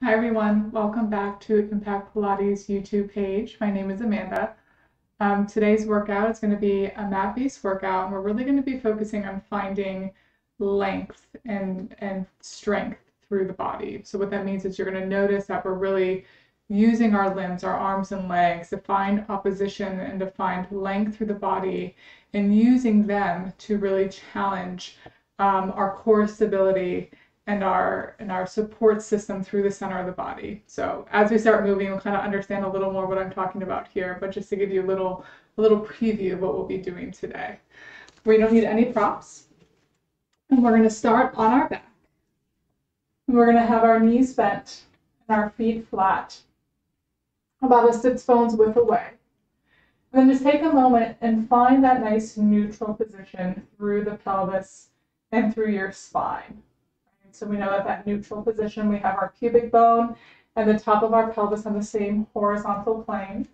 Hi everyone, welcome back to Impact Pilates YouTube page. My name is Amanda. Today's workout is going to be a mat-based workout, and we're really going to be focusing on finding length and strength through the body. So what that means is you're going to notice that we're really using our limbs, our arms and legs, to find opposition and to find length through the body, and using them to really challenge our core stability and our support system through the center of the body. So as we start moving, we'll kind of understand a little more what I'm talking about here, but just to give you a little preview of what we'll be doing today. We don't need any props, and we're going to start on our back. And we're going to have our knees bent and our feet flat, about a sits bones width away. And then just take a moment and find that nice neutral position through the pelvis and through your spine. So we know that neutral position, we have our pubic bone and the top of our pelvis on the same horizontal plane.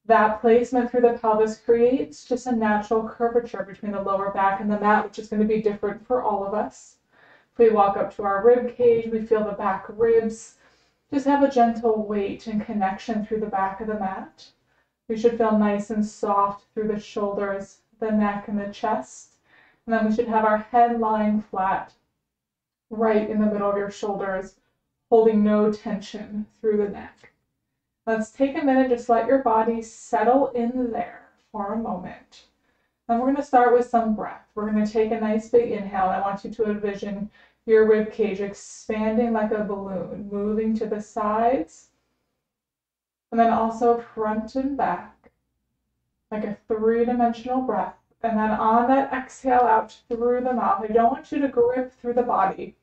That placement through the pelvis creates just a natural curvature between the lower back and the mat, which is going to be different for all of us. If we walk up to our rib cage, we feel the back ribs just have a gentle weight and connection through the back of the mat. We should feel nice and soft through the shoulders, the neck, and the chest. And then we should have our head lying flat right in the middle of your shoulders, holding no tension through the neck. Let's take a minute, just let your body settle in there for a moment. Then we're going to start with some breath. We're going to take a nice big inhale. I want you to envision your rib cage expanding like a balloon, moving to the sides, and then also front and back, like a three-dimensional breath. And then on that exhale out through the mouth, I don't want you to grip through the body.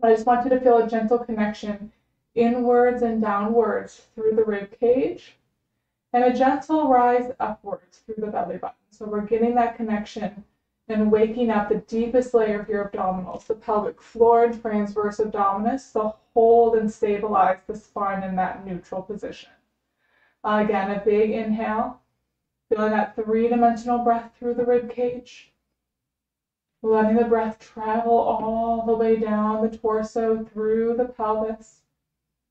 I just want you to feel a gentle connection inwards and downwards through the rib cage, and a gentle rise upwards through the belly button. So we're getting that connection and waking up the deepest layer of your abdominals, the pelvic floor and transverse abdominis, to hold and stabilize the spine in that neutral position. Again, a big inhale. Feeling that three-dimensional breath through the rib cage. Letting the breath travel all the way down the torso through the pelvis.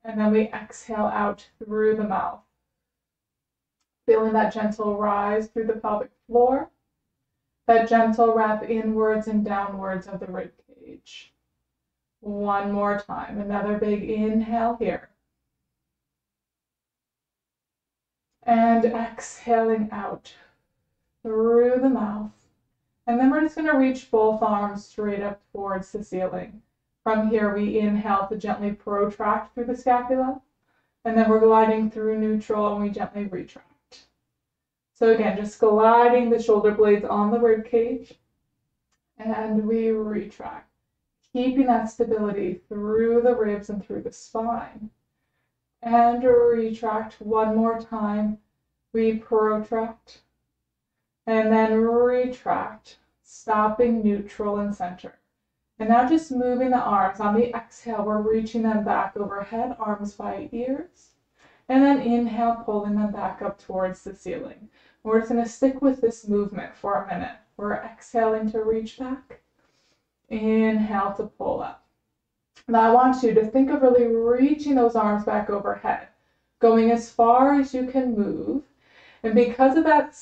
And then we exhale out through the mouth. Feeling that gentle rise through the pelvic floor. That gentle wrap inwards and downwards of the rib cage. One more time. Another big inhale here. And exhaling out through the mouth. And then we're just going to reach both arms straight up towards the ceiling. From here, we inhale to gently protract through the scapula. And then we're gliding through neutral and we gently retract. So again, just gliding the shoulder blades on the rib cage. And we retract, keeping that stability through the ribs and through the spine. And retract one more time. We protract. And then retract, stopping neutral and center. And now just moving the arms. On the exhale, we're reaching them back overhead, arms by ears. And then inhale, pulling them back up towards the ceiling. We're just going to stick with this movement for a minute. We're exhaling to reach back. Inhale to pull up. Now I want you to think of really reaching those arms back overhead, going as far as you can move. And because of that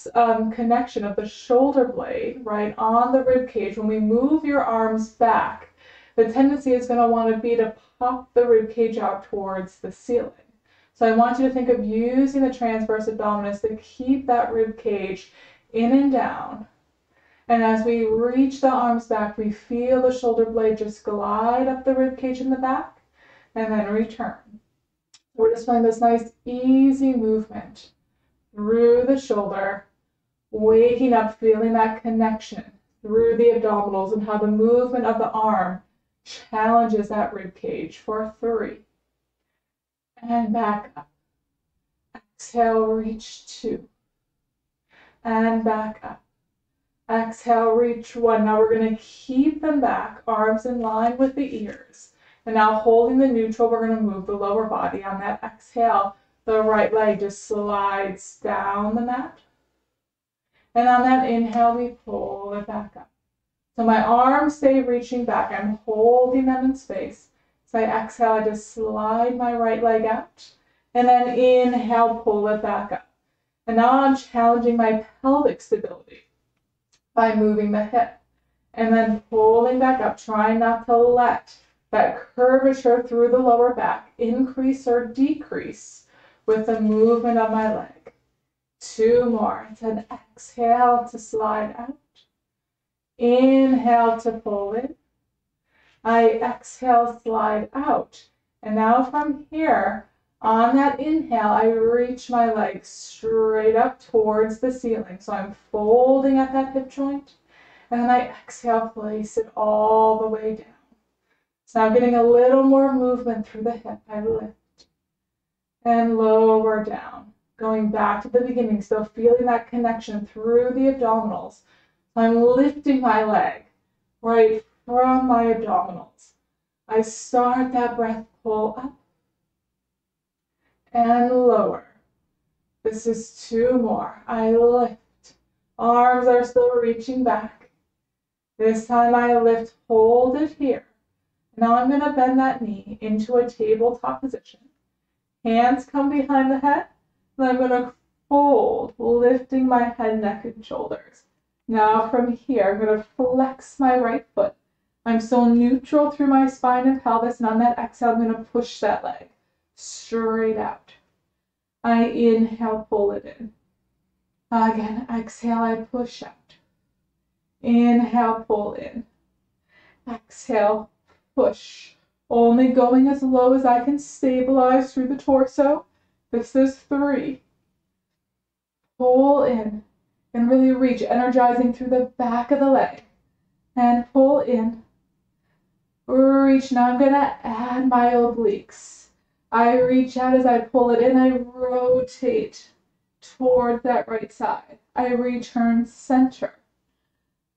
connection of the shoulder blade, right, on the rib cage, when we move your arms back, the tendency is going to want to be to pop the rib cage out towards the ceiling. So I want you to think of using the transverse abdominis to keep that rib cage in and down. And as we reach the arms back, we feel the shoulder blade just glide up the rib cage in the back and then return. We're just feeling this nice, easy movement through the shoulder, waking up, feeling that connection through the abdominals and how the movement of the arm challenges that rib cage for 3. And back up. Exhale, reach 2. And back up. Exhale, reach 1. Now we're going to keep them back, arms in line with the ears. And now holding the neutral, we're going to move the lower body. On that exhale, the right leg just slides down the mat. And on that inhale, we pull it back up. So my arms stay reaching back. I'm holding them in space. So I exhale, I just slide my right leg out. And then inhale, pull it back up. And now I'm challenging my pelvic stability by moving the hip. And then pulling back up, trying not to let that curvature through the lower back increase or decrease with the movement of my leg. 2 more. And then exhale to slide out. Inhale to pull in. I exhale, slide out. And now from here, on that inhale, I reach my legs straight up towards the ceiling. So I'm folding at that hip joint. And then I exhale, place it all the way down. So now getting a little more movement through the hip. I lift and lower down. Going back to the beginning, still feeling that connection through the abdominals. I'm lifting my leg right from my abdominals. I start that breath, pull up and lower. This is 2 more. I lift. Arms are still reaching back. This time I lift, hold it here. Now I'm going to bend that knee into a tabletop position. Hands come behind the head. Then I'm going to fold, lifting my head, neck, and shoulders. Now from here, I'm going to flex my right foot. I'm still neutral through my spine and pelvis, and on that exhale, I'm going to push that leg straight out. I inhale, pull it in. Again, exhale, I push out. Inhale, pull in. Exhale, push. Only going as low as I can stabilize through the torso. This is 3. Pull in and really reach, energizing through the back of the leg. And pull in. Reach. Now I'm going to add my obliques. I reach out as I pull it in. I rotate toward that right side. I return center.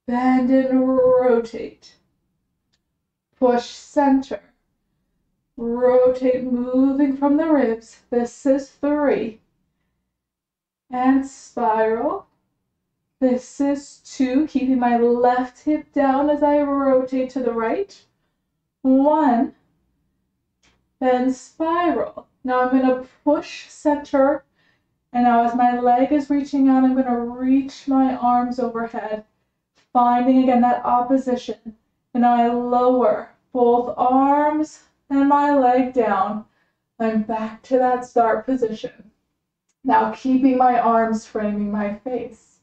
Bend and rotate. Push center. Rotate, moving from the ribs. This is 3. And spiral. This is 2, keeping my left hip down as I rotate to the right. 1. Then spiral. Now I'm going to push center. And now as my leg is reaching out, I'm going to reach my arms overhead, finding again that opposition. And I lower both arms and my leg down. I'm back to that start position. Now keeping my arms framing my face.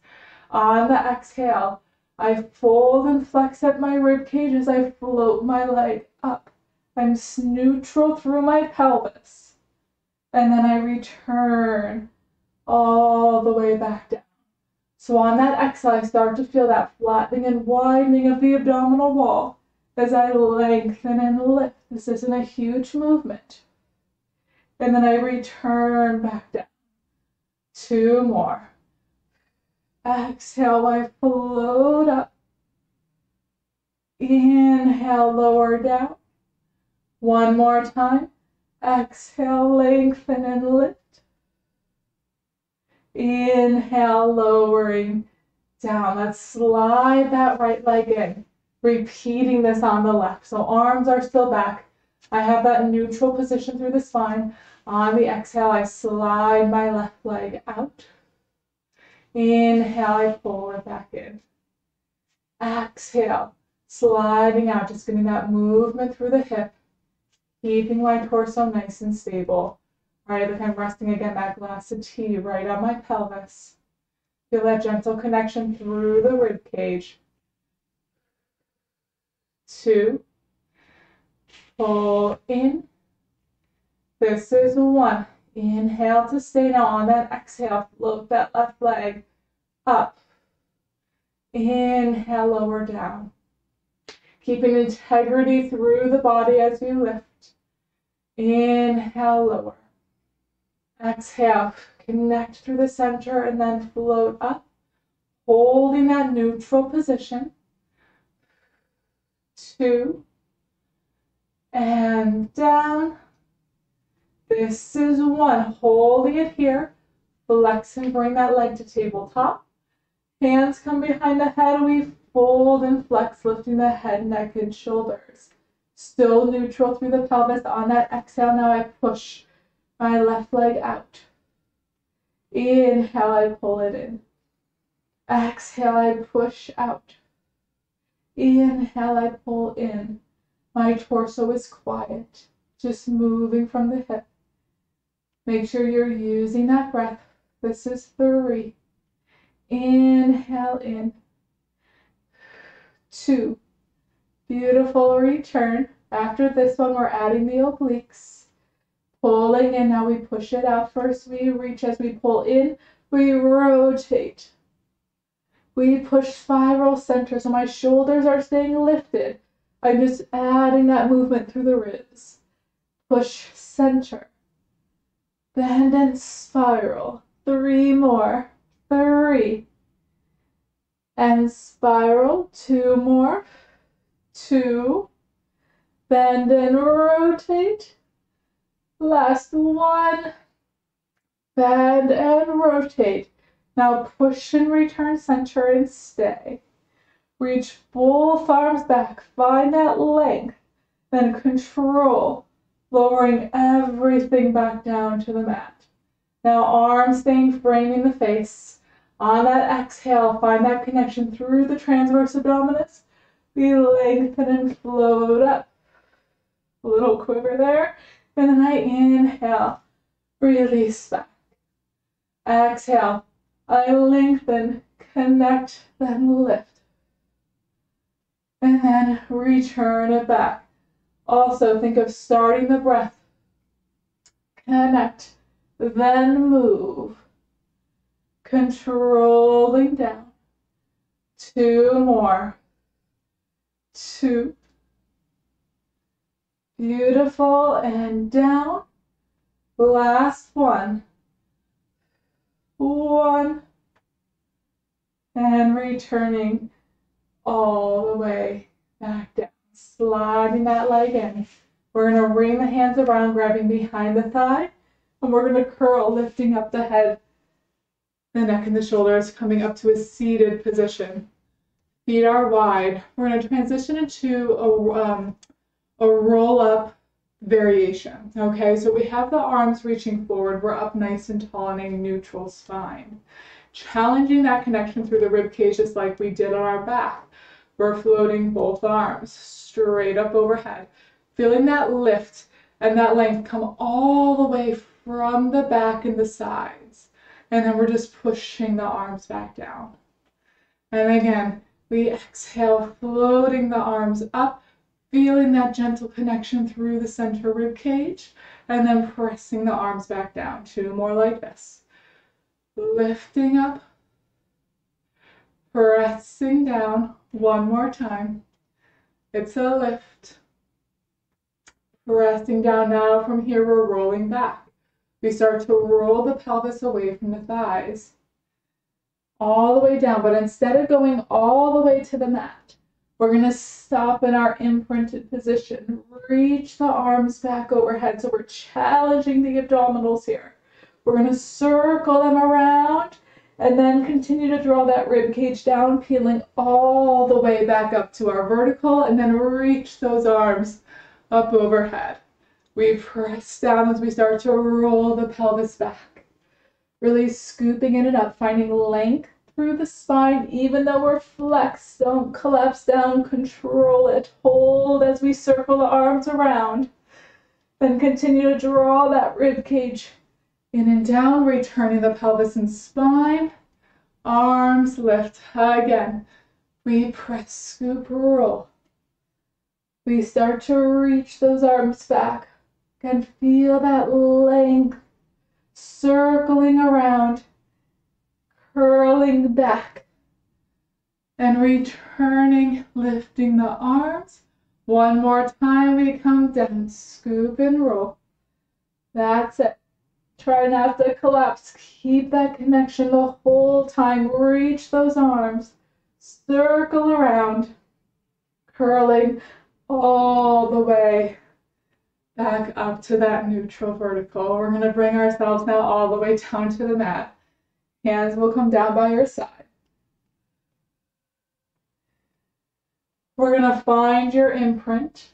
On the exhale, I fold and flex at my rib cage as I float my leg up. I'm neutral through my pelvis. And then I return all the way back down. So on that exhale, I start to feel that flattening and widening of the abdominal wall as I lengthen and lift. This isn't a huge movement. And then I return back down. 2 more. Exhale, I float up. Inhale, lower down. 1 more time. Exhale, lengthen and lift. Inhale, lowering down. Let's slide that right leg in. Repeating this on the left. So arms are still back. I have that neutral position through the spine. On the exhale, I slide my left leg out. Inhale, I pull it back in. Exhale, sliding out, just getting that movement through the hip, keeping my torso nice and stable. All right, look, I'm resting again, that glass of tea right on my pelvis. Feel that gentle connection through the rib cage. 2. Pull in. This is 1. Inhale to stay. Now on that exhale, float that left leg up. Inhale, lower down. Keeping integrity through the body as we lift. Inhale, lower. Exhale, connect through the center and then float up, holding that neutral position. 2. And down. This is 1. Holding it here. Flex and bring that leg to tabletop. Hands come behind the head. We fold and flex, lifting the head, neck, and shoulders. Still neutral through the pelvis. On that exhale, now I push my left leg out. Inhale, I pull it in. Exhale, I push out. Inhale, I pull in. My torso is quiet, just moving from the hip. Make sure you're using that breath. This is 3. Inhale in. 2. Beautiful return. After this one, we're adding the obliques. Pulling in, now we push it out. First we reach as we pull in, we rotate. We push spiral center, so my shoulders are staying lifted. I'm just adding that movement through the ribs. Push center. Bend and spiral. 3 more. 3. And spiral. 2 more. 2. Bend and rotate. Last one. Bend and rotate. Now push and return center and stay. Reach both arms back. Find that length. Then control, lowering everything back down to the mat. Now arms staying framing the face. On that exhale, find that connection through the transverse abdominis. We lengthen and float up. A little quiver there. And then I inhale, release back. Exhale, I lengthen, connect, then lift. And then return it back. Also think of starting the breath. Connect, then move. Controlling down. 2 more. 2. Beautiful, and down. Last one. 1. And returning all the way back down. Sliding that leg in. We're going to ring the hands around, grabbing behind the thigh. And we're going to curl, lifting up the head, the neck, and the shoulders, coming up to a seated position. Feet are wide. We're going to transition into a roll-up variation. Okay, so we have the arms reaching forward. We're up nice and tall in a neutral spine. Challenging that connection through the rib cage just like we did on our back. We're floating both arms straight up overhead. Feeling that lift and that length come all the way from the back and the sides. And then we're just pushing the arms back down. And again, we exhale, floating the arms up, feeling that gentle connection through the center rib cage, and then pressing the arms back down. 2 more like this. Lifting up, pressing down. 1 more time. It's a lift. Pressing down. Now from here we're rolling back. We start to roll the pelvis away from the thighs. All the way down, but instead of going all the way to the mat, we're going to stop in our imprinted position. Reach the arms back overhead. So we're challenging the abdominals here. We're going to circle them around and then continue to draw that rib cage down, peeling all the way back up to our vertical, and then reach those arms up overhead. We press down as we start to roll the pelvis back. Really scooping in and up, finding length through the spine, even though we're flexed. Don't collapse down, control it. Hold as we circle the arms around. Then continue to draw that rib cage in and down, returning the pelvis and spine. Arms lift. Again, we press, scoop, roll. We start to reach those arms back. Again, feel that length. Circling around, curling back, and returning, lifting the arms. 1 more time, we come down, scoop and roll. That's it. Try not to collapse. Keep that connection the whole time. Reach those arms, circle around, curling all the way back up to that neutral vertical. We're going to bring ourselves now all the way down to the mat. Hands will come down by your side. We're going to find your imprint.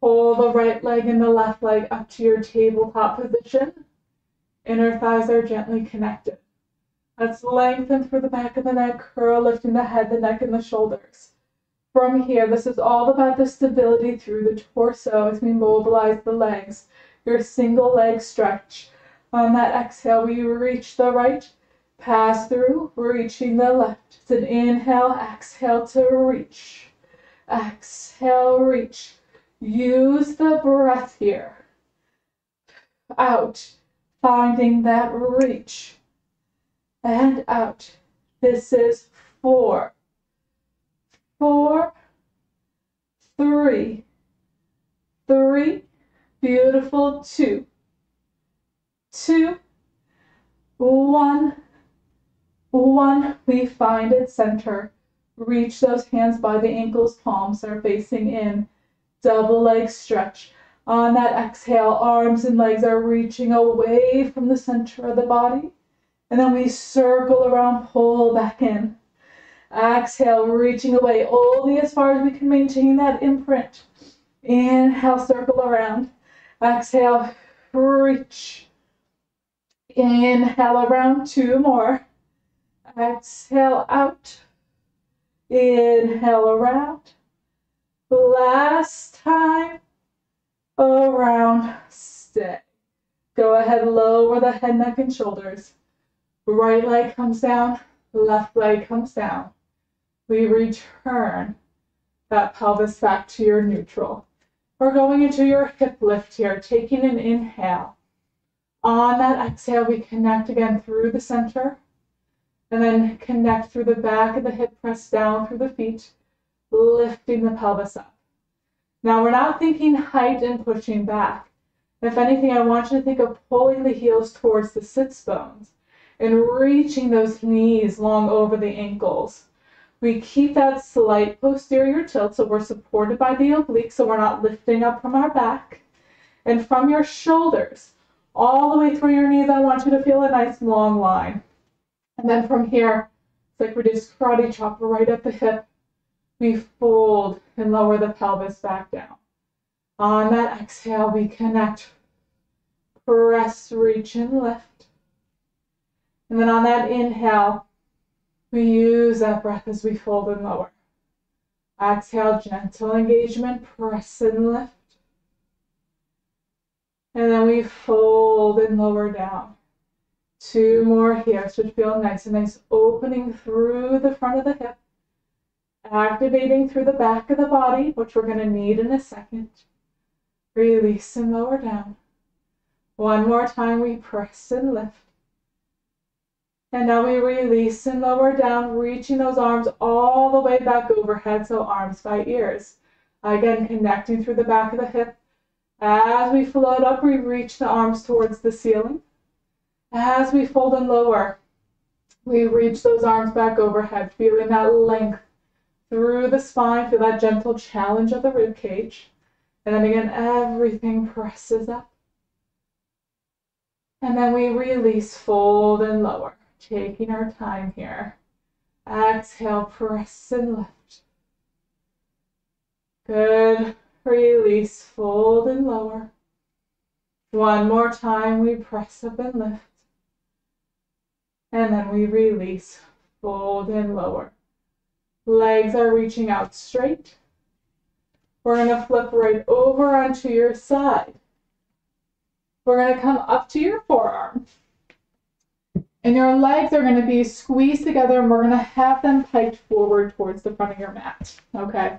Pull the right leg and the left leg up to your tabletop position. Inner thighs are gently connected. Let's lengthen through the back of the neck, curl, lifting the head, the neck, and the shoulders. From here, this is all about the stability through the torso as we mobilize the legs. Your single leg stretch. On that exhale, we reach the right, pass through, reaching the left. It's an inhale, exhale to reach. Exhale, reach. Use the breath here. Out, finding that reach. And out. This is 4, 4, 3, 3, beautiful, 2, 2, 1, 1. We find it center. Reach those hands by the ankles, palms are facing in. Double leg stretch. On that exhale, arms and legs are reaching away from the center of the body. And then we circle around, pull back in. Exhale, reaching away only as far as we can maintain that imprint. Inhale, circle around. Exhale, reach. Inhale around, 2 more. Exhale out. Inhale around. Last time around, stay. Go ahead, lower the head, neck, and shoulders. Right leg comes down, left leg comes down. We return that pelvis back to your neutral. We're going into your hip lift here, taking an inhale. On that exhale, we connect again through the center, and then connect through the back of the hip, press down through the feet, lifting the pelvis up. Now we're not thinking height and pushing back. If anything, I want you to think of pulling the heels towards the sits bones and reaching those knees long over the ankles. We keep that slight posterior tilt so we're supported by the obliques, so we're not lifting up from our back. And from your shoulders, all the way through your knees, I want you to feel a nice long line. And then from here, it's like we just karate chop right at the hip. We fold and lower the pelvis back down. On that exhale, we connect, press, reach, and lift. And then on that inhale, we use that breath as we fold and lower. Exhale, gentle engagement, press and lift. And then we fold and lower down. 2 more here, so feel nice and nice, opening through the front of the hip. Activating through the back of the body, which we're going to need in a second. Release and lower down. 1 more time, we press and lift. And now we release and lower down, reaching those arms all the way back overhead, so arms by ears. Again, connecting through the back of the hip. As we float up, we reach the arms towards the ceiling. As we fold and lower, we reach those arms back overhead, feeling that length through the spine, feel that gentle challenge of the rib cage. And then again, everything presses up. And then we release, fold and lower, taking our time here. Exhale, press and lift. Good. Release, fold and lower. 1 more time, we press up and lift. And then we release, fold and lower. Legs are reaching out straight. We're going to flip right over onto your side. We're going to come up to your forearm. And your legs are going to be squeezed together, and we're going to have them piked forward towards the front of your mat. Okay?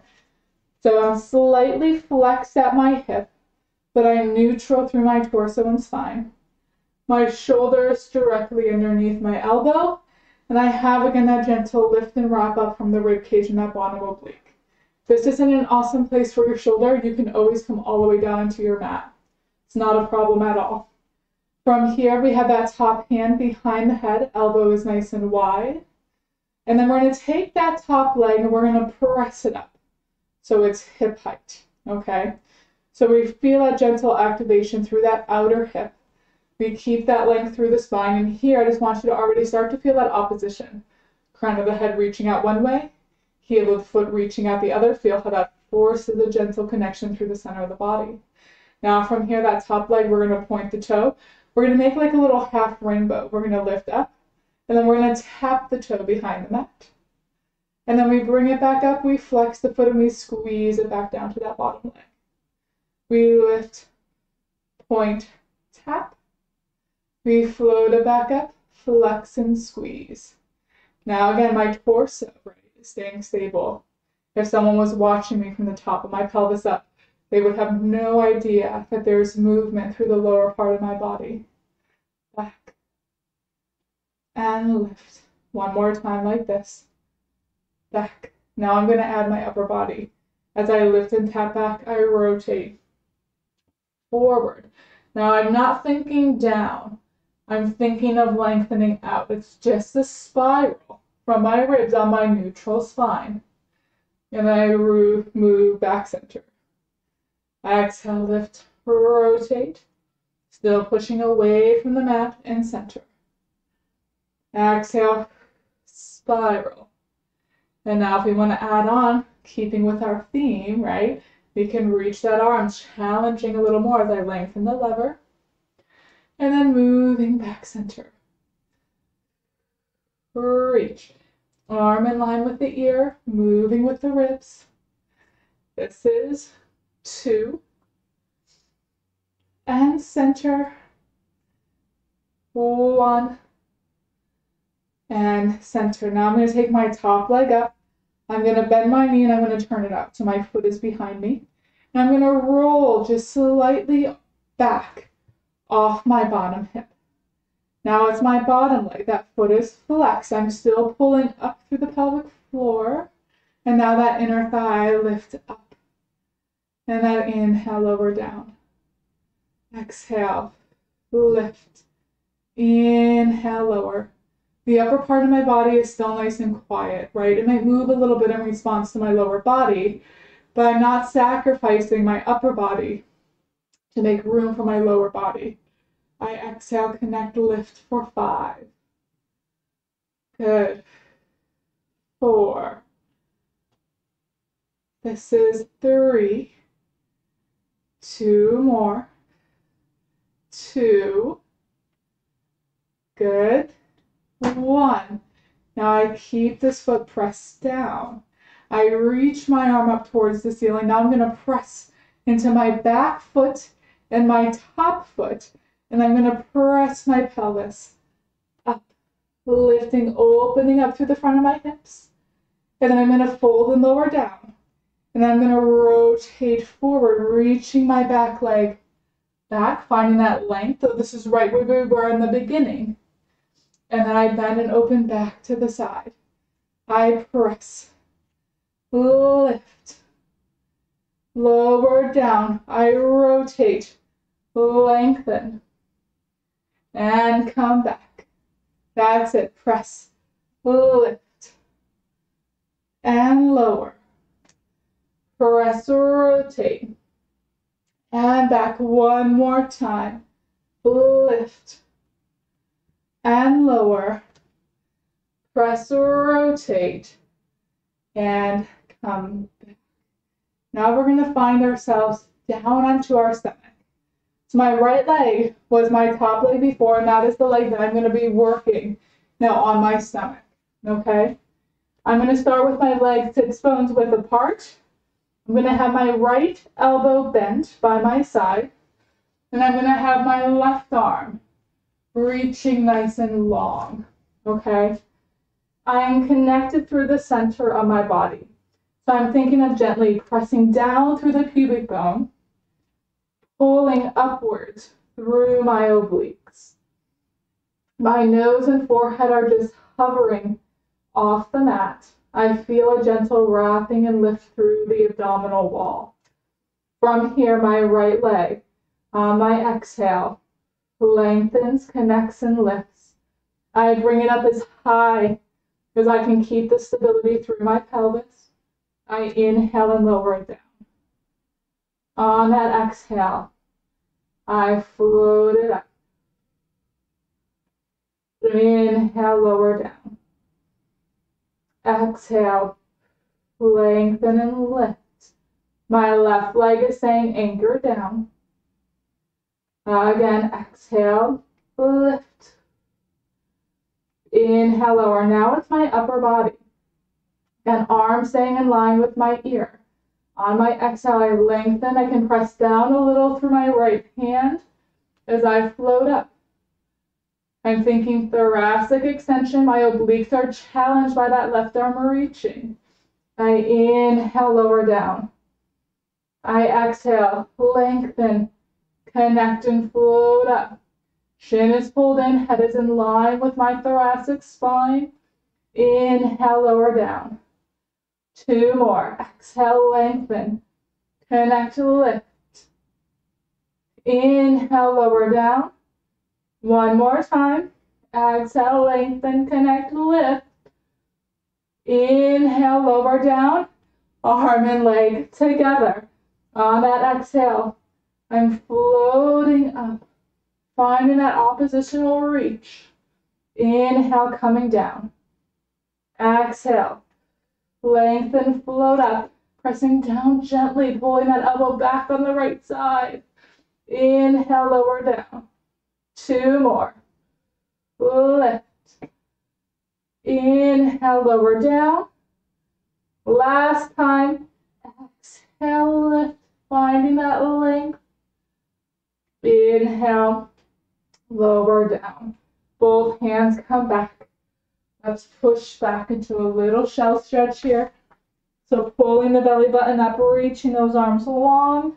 So I'm slightly flexed at my hip, but I'm neutral through my torso and spine. My shoulders directly underneath my elbow. And I have, again, that gentle lift and wrap up from the rib cage and that bottom oblique. If this isn't an awesome place for your shoulder, you can always come all the way down into your mat. It's not a problem at all. From here, we have that top hand behind the head, elbow is nice and wide. And then we're going to take that top leg and we're going to press it up. So it's hip height, okay? So we feel that gentle activation through that outer hip. We keep that length through the spine, and here I just want you to already start to feel that opposition. Crown of the head reaching out one way, heel of the foot reaching out the other. Feel how that forces a gentle connection through the center of the body. Now from here, that top leg, we're going to point the toe. We're going to make like a little half rainbow. We're going to lift up, and then we're going to tap the toe behind the mat. And then we bring it back up, we flex the foot, and we squeeze it back down to that bottom leg. We lift, point, tap. We float it back up, flex and squeeze. Now again, my torso, right, is staying stable. If someone was watching me from the top of my pelvis up, they would have no idea that there's movement through the lower part of my body. Back. And lift. One more time like this. Back. Now I'm going to add my upper body. As I lift and tap back, I rotate forward. Now I'm not thinking down. I'm thinking of lengthening out. It's just a spiral from my ribs on my neutral spine. And I move back center. Exhale, lift, rotate. Still pushing away from the mat and center. Exhale, spiral. And now if we want to add on, keeping with our theme, right? We can reach that arm, challenging a little more as I lengthen the lever. And then moving back center. Reach. Arm in line with the ear, moving with the ribs. This is 2. And center. 1. And center. Now I'm going to take my top leg up. I'm going to bend my knee and I'm going to turn it out so my foot is behind me. And I'm going to roll just slightly back off my bottom hip. Now it's my bottom leg. That foot is flexed. I'm still pulling up through the pelvic floor. And now that inner thigh lifts up. And that inhale, lower down. Exhale, lift. Inhale, lower. The upper part of my body is still nice and quiet, right? It might move a little bit in response to my lower body, but I'm not sacrificing my upper body to make room for my lower body. I exhale, connect, lift for 5. Good. 4. This is 3. 2 more. 2. Good. 1. Now I keep this foot pressed down. I reach my arm up towards the ceiling. Now I'm going to press into my back foot and my top foot. And I'm going to press my pelvis up, lifting, opening up through the front of my hips. And then I'm going to fold and lower down. And then I'm going to rotate forward, reaching my back leg back, finding that length. So this is right where we were in the beginning. And then I bend and open back to the side. I press, lift, lower down. I rotate, lengthen. And come back. That's it. Press, lift, and lower. Press, rotate, and back one more time. Lift, and lower. Press, rotate, and come back. Now we're going to find ourselves down onto our stomach. So my right leg was my top leg before, and that is the leg that I'm going to be working now on my stomach, okay? I'm going to start with my legs 6 bones width apart. I'm going to have my right elbow bent by my side, and I'm going to have my left arm reaching nice and long, okay? I am connected through the center of my body. So I'm thinking of gently pressing down through the pubic bone, pulling upwards through my obliques. My nose and forehead are just hovering off the mat. I feel a gentle wrapping and lift through the abdominal wall. From here, my right leg, on my exhale, lengthens, connects, and lifts. I bring it up as high as I can keep the stability through my pelvis. I inhale and lower it down. On that exhale, I float it up. Inhale, lower down. Exhale, lengthen and lift. My left leg is saying anchor down. Again, exhale, lift. Inhale, lower. Now it's my upper body. And arm staying in line with my ear. On my exhale, I lengthen. I can press down a little through my right hand as I float up. I'm thinking thoracic extension. My obliques are challenged by that left arm reaching. I inhale, lower down. I exhale, lengthen, connect and float up. Shin is pulled in, head is in line with my thoracic spine. Inhale, lower down. 2 more. Exhale, lengthen. Connect, lift. Inhale, lower down. 1 more time. Exhale, lengthen, connect, lift. Inhale, lower down. Arm and leg together. On that exhale, I'm floating up, finding that oppositional reach. Inhale, coming down. Exhale, lengthen, float up, pressing down gently, pulling that elbow back on the right side. Inhale, lower down. 2 more. Lift. Inhale, lower down. Last time. Exhale, lift, finding that length. Inhale, lower down. Both hands come back. Let's push back into a little shell stretch here. So pulling the belly button up, reaching those arms long.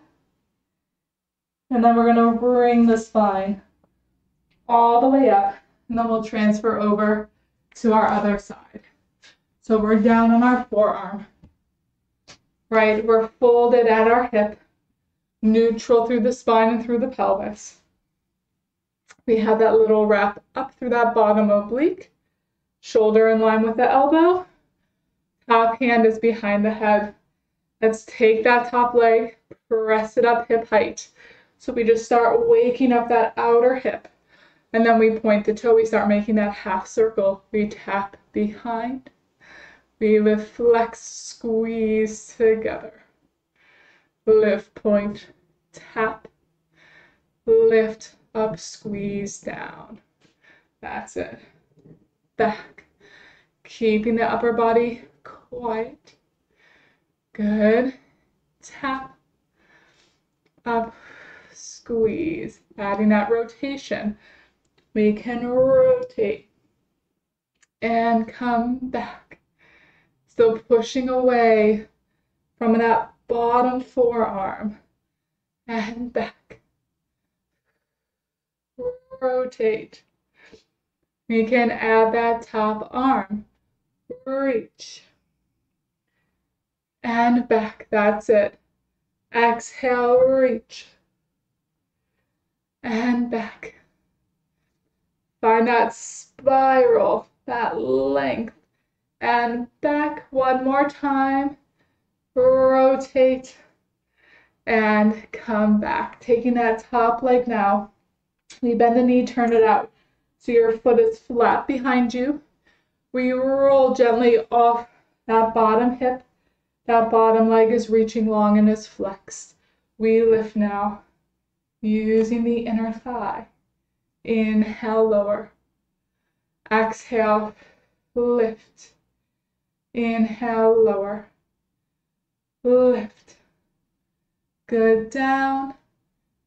And then we're going to bring the spine all the way up. And then we'll transfer over to our other side. So we're down on our forearm. Right, we're folded at our hip. Neutral through the spine and through the pelvis. We have that little wrap up through that bottom oblique. Shoulder in line with the elbow. Top hand is behind the head. Let's take that top leg, press it up hip height. So we just start waking up that outer hip. And then we point the toe. We start making that half circle. We tap behind. We lift, flex, squeeze together. Lift, point, tap, lift, up, squeeze, down. That's it. Back. Keeping the upper body quiet. Good. Tap, up, squeeze. Adding that rotation. We can rotate and come back. Still pushing away from that bottom forearm and back. Rotate. We can add that top arm. Reach. And back. That's it. Exhale, reach. And back. Find that spiral, that length. And back 1 more time. Rotate and come back. Taking that top leg now. We bend the knee, turn it out. So your foot is flat behind you. We roll gently off that bottom hip. That bottom leg is reaching long and is flexed. We lift now using the inner thigh. Inhale, lower. Exhale, lift. Inhale, lower. Lift. Good, down.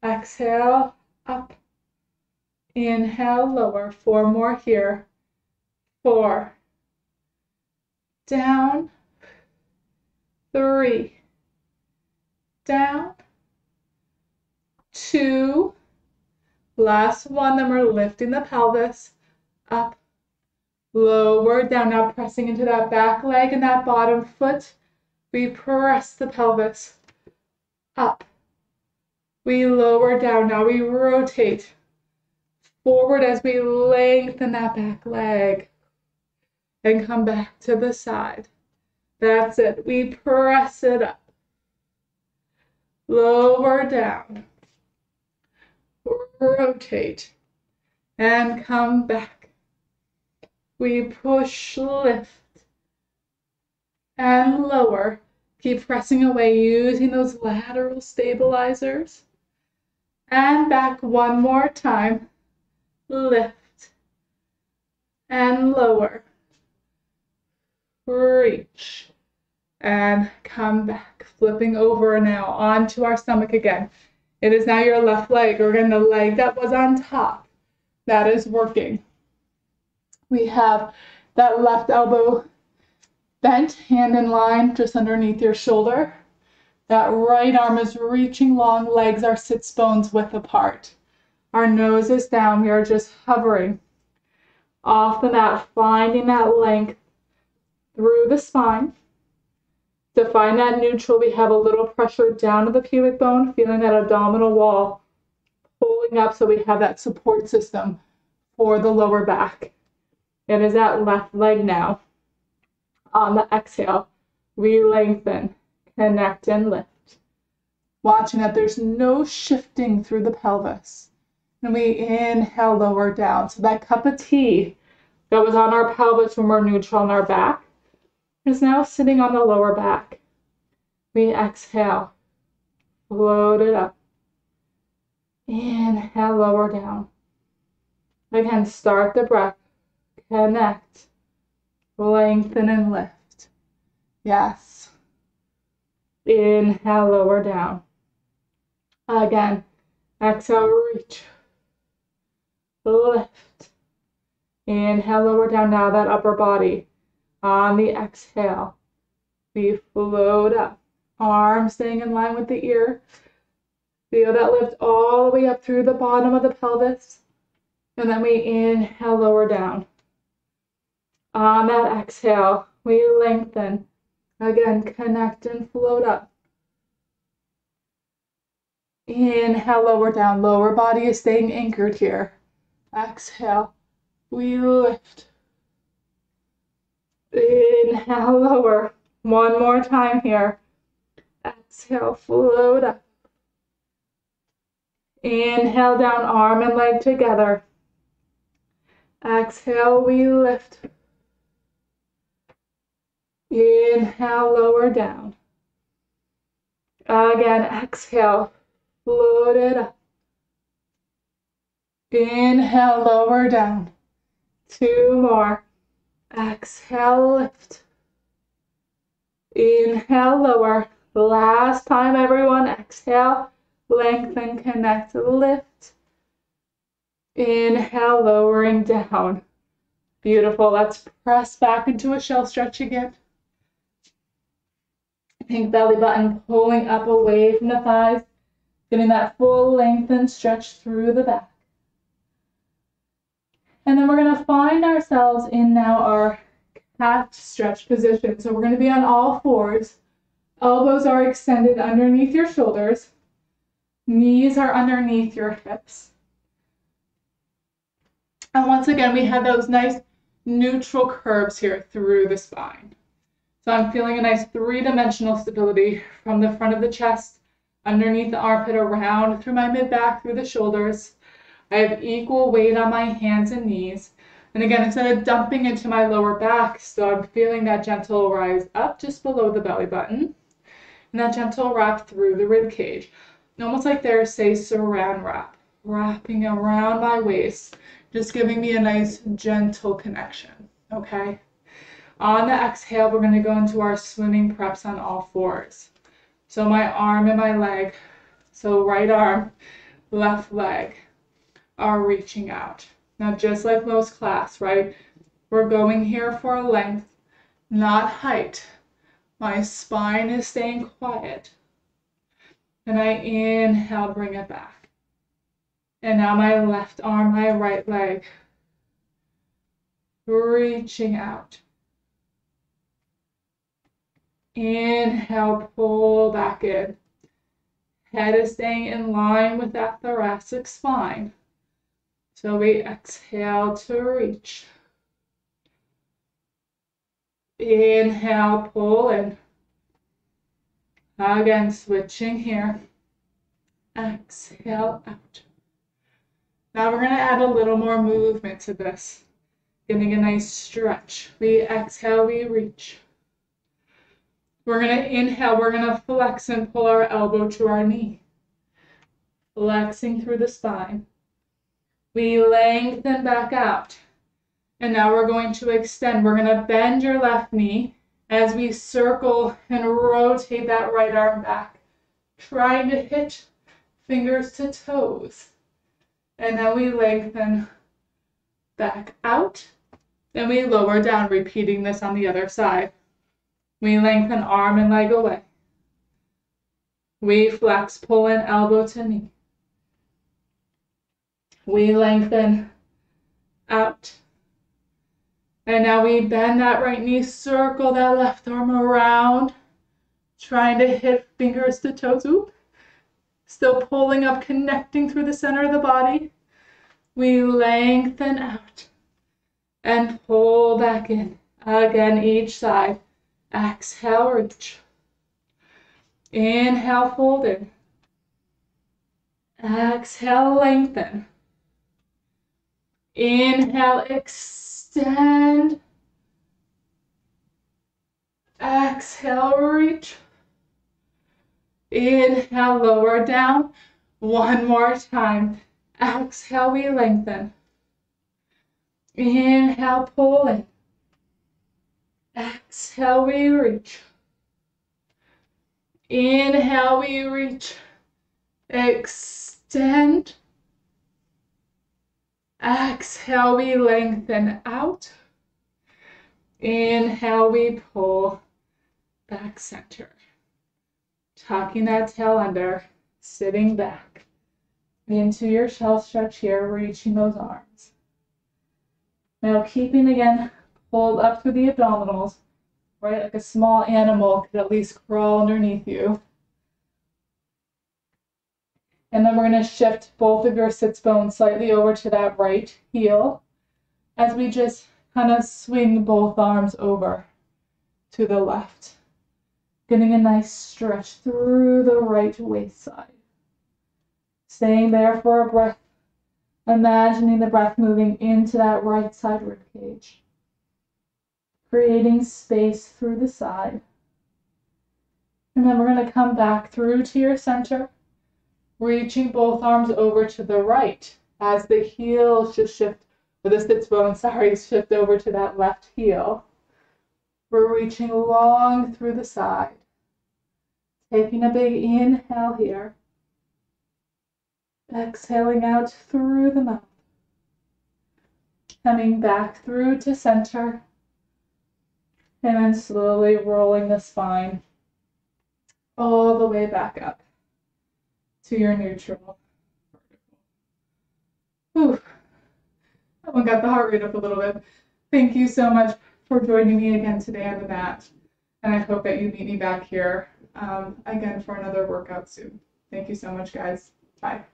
Exhale, up. Inhale, lower. 4 more here. 4. Down. 3. Down. 2. Last one, then we're lifting the pelvis. Up. Lower, down. Now pressing into that back leg and that bottom foot. We press the pelvis. Up. We lower down. Now we rotate forward as we lengthen that back leg. And come back to the side. That's it. We press it up. Lower down. Rotate. And come back. We push, lift. And lower. Keep pressing away using those lateral stabilizers. And back one more time. Lift and lower. Reach and come back. Flipping over now onto our stomach again. It is now your left leg, or again the leg that was on top. That is working. We have that left elbow bent, hand in line just underneath your shoulder. That right arm is reaching long, legs are sits bones width apart. Our nose is down. We are just hovering off the mat, finding that length through the spine. To find that neutral, we have a little pressure down to the pubic bone, feeling that abdominal wall pulling up so we have that support system for the lower back. It is that left leg now. On the exhale, we lengthen, connect, and lift. Watching that there's no shifting through the pelvis. And we inhale, lower down. So that cup of tea that was on our pelvis when we're neutral on our back is now sitting on the lower back. We exhale, float it up. Inhale, lower down. Again, start the breath, connect, lengthen and lift. Yes. Inhale, lower down. Again, exhale, reach, lift. Inhale, lower down. Now that upper body. On the exhale, we float up. Arms staying in line with the ear. Feel that lift all the way up through the bottom of the pelvis. And then we inhale, lower down. On that exhale, we lengthen. Again, connect and float up. Inhale, lower down. Lower body is staying anchored here. Exhale, we lift. Inhale, lower. One more time here. Exhale, float up. Inhale, down, arm and leg together. Exhale, we lift. Inhale, lower down. Again, exhale, float it up. Inhale, lower down. Two more. Exhale, lift. Inhale, lower. Last time, everyone. Exhale, lengthen, connect, lift. Inhale, lowering down. Beautiful. Let's press back into a shell stretch again. Think belly button pulling up away from the thighs. Getting that full lengthen stretch through the back. And then we're going to find ourselves in now our cat stretch position. So we're going to be on all fours. Elbows are extended underneath your shoulders. Knees are underneath your hips. And once again, we have those nice neutral curves here through the spine. So I'm feeling a nice three-dimensional stability from the front of the chest, underneath the armpit, around through my mid-back, through the shoulders. I have equal weight on my hands and knees. And again, instead of dumping into my lower back, so I'm feeling that gentle rise up just below the belly button. And that gentle wrap through the rib cage. Almost like there's, say, saran wrap, wrapping around my waist, just giving me a nice gentle connection, okay? On the exhale, we're going to go into our swimming preps on all fours. So my arm and my leg, so right arm, left leg, are reaching out. Now, just like most class, right? We're going here for length, not height. My spine is staying quiet. And I inhale, bring it back. And now my left arm, my right leg, reaching out. Inhale, pull back in. Head is staying in line with that thoracic spine. So we exhale to reach. Inhale, pull in. Again, switching here. Exhale out. Now we're going to add a little more movement to this. Getting a nice stretch. We exhale, we reach. We're going to inhale, we're going to flex and pull our elbow to our knee. Flexing through the spine. We lengthen back out. And now we're going to extend. We're going to bend your left knee as we circle and rotate that right arm back. Trying to hitch fingers to toes. And then we lengthen back out. Then we lower down, repeating this on the other side. We lengthen arm and leg away. We flex, pull in elbow to knee. We lengthen out. And now we bend that right knee, circle that left arm around, trying to hit fingers to toes. Oop. Still pulling up, connecting through the center of the body. We lengthen out and pull back in. Again, each side. Exhale, reach. Inhale, fold in. Exhale, lengthen. Inhale, extend. Exhale, reach. Inhale, lower down. One more time. Exhale, we lengthen. Inhale, pull in. Exhale, we reach. Inhale, we reach. Extend. Exhale, we lengthen out. Inhale, we pull back center. Tucking that tail under, sitting back into your shelf stretch here, reaching those arms. Now keeping again pulled up through the abdominals, right? Like a small animal could at least crawl underneath you. And then we're going to shift both of your sits bones slightly over to that right heel as we just kind of swing both arms over to the left. Getting a nice stretch through the right waist side. Staying there for a breath. Imagining the breath moving into that right side rib cage. Creating space through the side. And then we're going to come back through to your center. Reaching both arms over to the right as the heels just shift, or the sits bone, shift over to that left heel. We're reaching long through the side. Taking a big inhale here. Exhaling out through the mouth. Coming back through to center. And then slowly rolling the spine all the way back up to your neutral. Whew. That one got the heart rate up a little bit. Thank you so much for joining me again today on the mat. And I hope that you meet me back here again for another workout soon. Thank you so much, guys. Bye.